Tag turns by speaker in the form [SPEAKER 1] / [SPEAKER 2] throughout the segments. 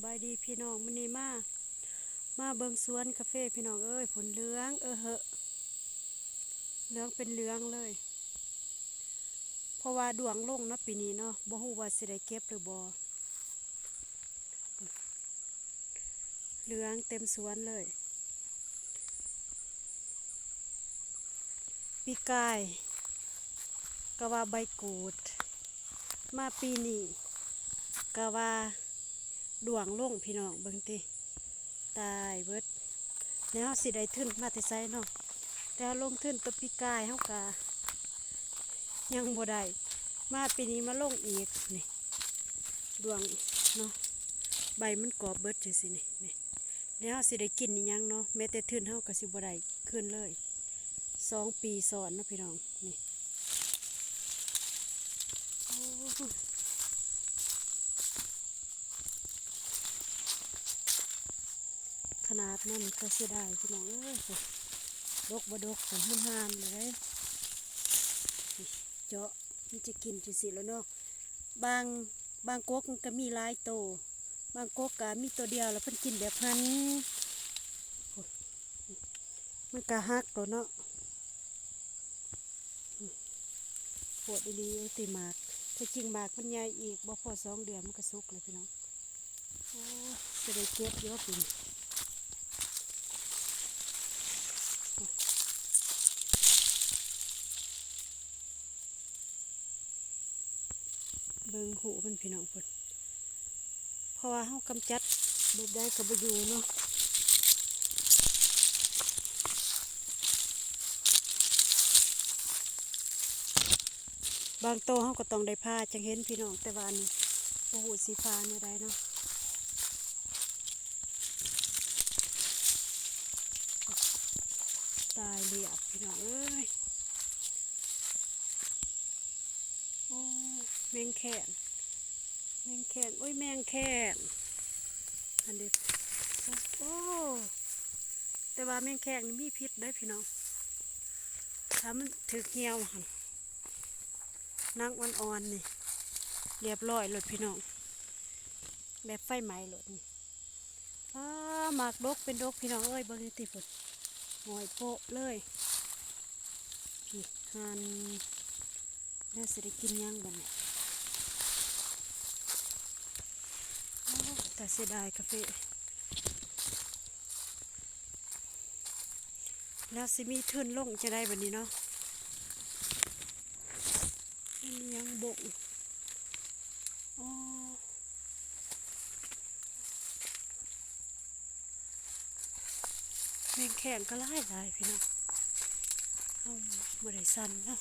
[SPEAKER 1] บายดีพี่น้องมื้อนี้มาเบิ่งสวนกาแฟพี่น้องเอ้ยผลเหลืองเหอะเหลืองเป็นเหลืองเลยเพราะว่าดวงลงเนาะปีนี้เนาะบ่ฮู้ว่าสิได้เก็บหรือบ่เหลืองเต็มสวนเลยปีกายก็ว่าใบกูดมาปีนี้ก็ว่าดวงลงพี่น้องเบิ่งติตายเบิดแล้วสิได้ทุนมาแต่ไสเนาะแต่ลงทุนตัวปีกายเฮาก็ยังบ่ได้มาปีนี้มาลงอีกนี่ดวงเนาะใบมันกรอบเบิดจังซี่นี่แล้วสิได้กินอีหยังเนาะแม้แต่ทุนเฮาก็สิบ่ได้คืนเลย2 ปีซ้อนเนาะพี่น้องนี่ขนาดนั้นก็เสียดายพี่น้องเอ้ยดกบ่ดกผมห้ามเลยเจาะมันจะกินจังซี่แล้วเนาะบางกกมันก็มีหลายโตบางกกก็มีตัวเดียวแล้วเพิ่นกินแบบหันมันก็ฮักแล้วเนาะปวดอีหลีติหมากถ้าจริงหมากมันใหญ่อีกบ่พอ2 เดือนมันก็สุกเลยพี่น้องโอ้จะได้เก็บเยอะปีเบิ่งหูมันพี่น้องเพิ่นเพราะว่าเฮากำจัดแบบใดก็บ่อยู่เนาะบางโตเฮาก็ต้องได้ผ้าจังเห็นพี่น้องแต่ว่านี่โอ้โหสีฟ้าเนี่ยได้เนาะตายเรียบพี่น้องเอ้ยโอ้แมงแขนโอ้ยแมงแขนอันเด็ดโอ้แต่ว่าแมงแขนนี่มีพิษได้พี่น้องถ้ามันถือเหี่ยวหั่นนางอ่อนๆนี่เรียบร้อยเลยพี่น้องแบบไฟไหม้เลยนี่หมากดกเป็นดกพี่น้องเอ้ยเบิ่งนี่ติพุ่นหอยโปะเลยพี่หั่นแล้วสิได้กินยังบัดนี้แต่เสียดายกาแฟแล้วสิมีทุนลงจะได้บัดนี้เนาะยังบกโอ้แมงแข็งก็ไล่พี่น้องเอาบ่ได้สั่นเนาะ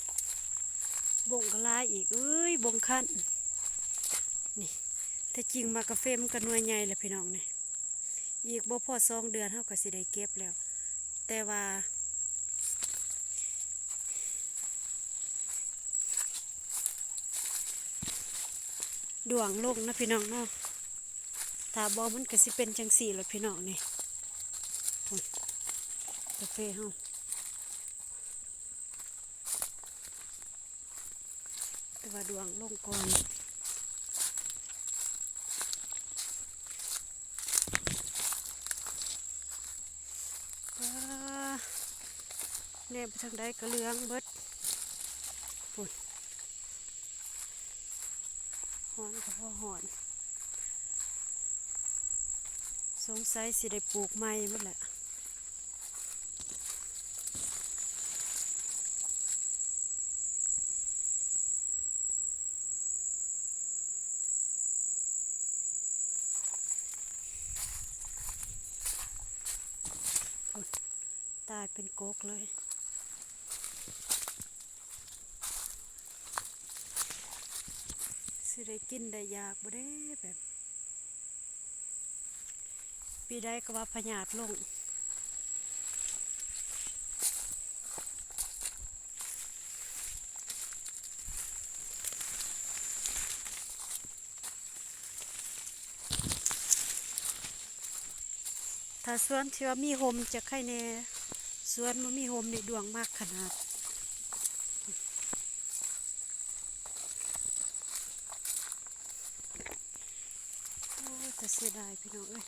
[SPEAKER 1] บงก็ไล่อีกเอ้ยบงคันนี่แต่จริงมากาแฟมันก็หน่วยใหญ่เลยพี่น้องนี่อีกบ่พอ2 เดือนเฮาก็สิได้เก็บแล้วแต่ว่าดวงลงนะพี่น้องเนาะถ้าบ่มันก็สิเป็นจังสี่แล้วพี่น้องนี่กาแฟเฮาแต่ว่าดวงลงก่อนแนบไปทางใดก็เหลืองเบิดปุ่นหอนก็พอหอนสงสัยสิได้ปลูกใหม่หมดแหละตายเป็นกกเลยสิได้กินได้ยากบ่ได้แบบปีใดก็ว่าพญาธิลงถ้าสวนที่ว่ามีโฮมจะไข่แน่สวนมันมีโฮมในดวงมากขนาดโอ้ย แต่เสียดายพี่น้องเอ้ย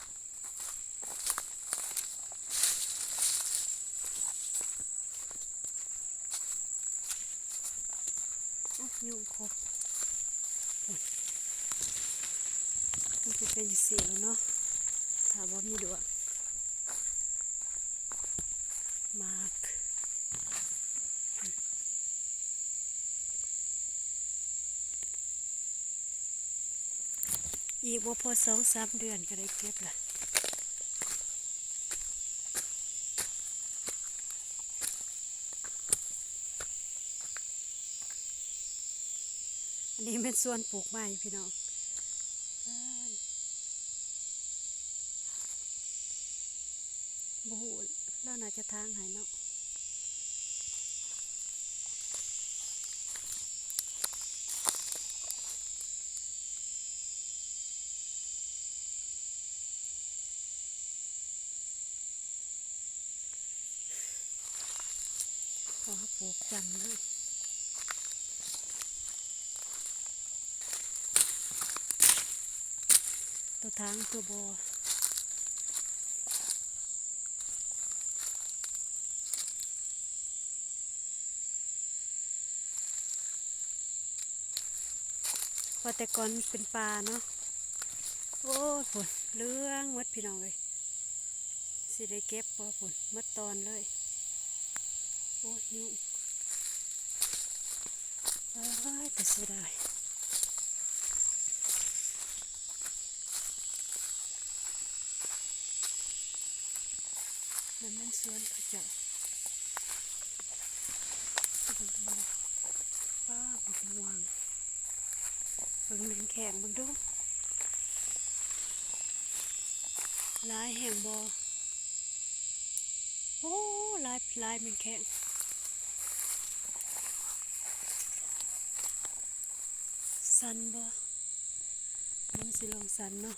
[SPEAKER 1] ยุ่งครบมันจะเป็นสีแล้วเนาะถ้าว่ามีดวงมากอีกว่าพอ2-3 เดือนก็ได้เก็บละอันนี้เป็นส่วนปลูกไม้พี่น้องบูฮูแล้วน่าจะทางหายเนาะพอปลูกจังเลยตัวทางตัวบอว่าแต่ก่อนเป็นปลาเนาะโอ้ยฝนเรื่องมดพี่น้องเลยสิได้เก็บพอฝนมดตอนเลยโอ้ยยุ่งแต่เสียดายมันสวนเขาเจ้าบังป้าบักม่วงเบิ่งแมงแข็งเบิ่งดูลายแห่งบอโอ้ลายแมงแข็งสันบอมันสิลองสันเนาะ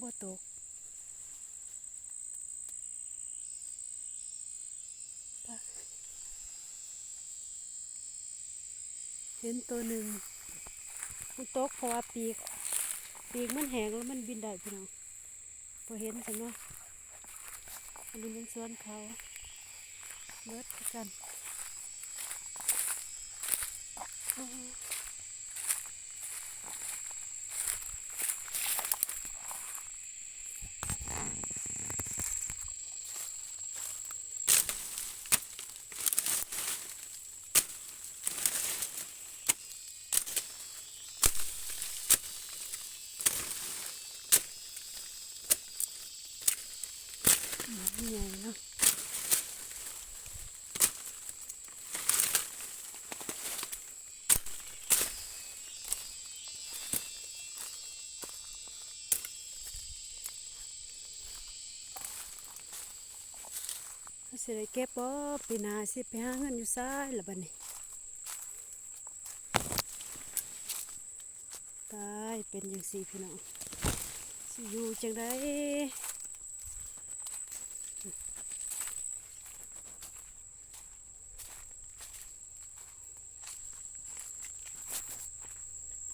[SPEAKER 1] บ่ตกเห็นตัวหนึ่งมันตกเพราะว่าปีกมันแห้งแล้วมันบินได้พี่น้องพอเห็นใช่ไหมอันนี้มันสวนเขาเบิดกันใหญ่เนาะสิได้เก็บบ่ปีหน้าสิไปหาเงินอยู่ซ้ายละบัดนี้ตายเป็นจังซี่พี่น้องสิอยู่จังได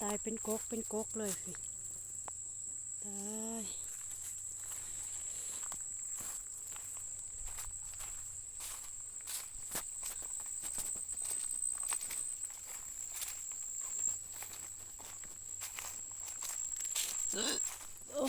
[SPEAKER 1] ตายเป็นกกเลยสิตายโอ้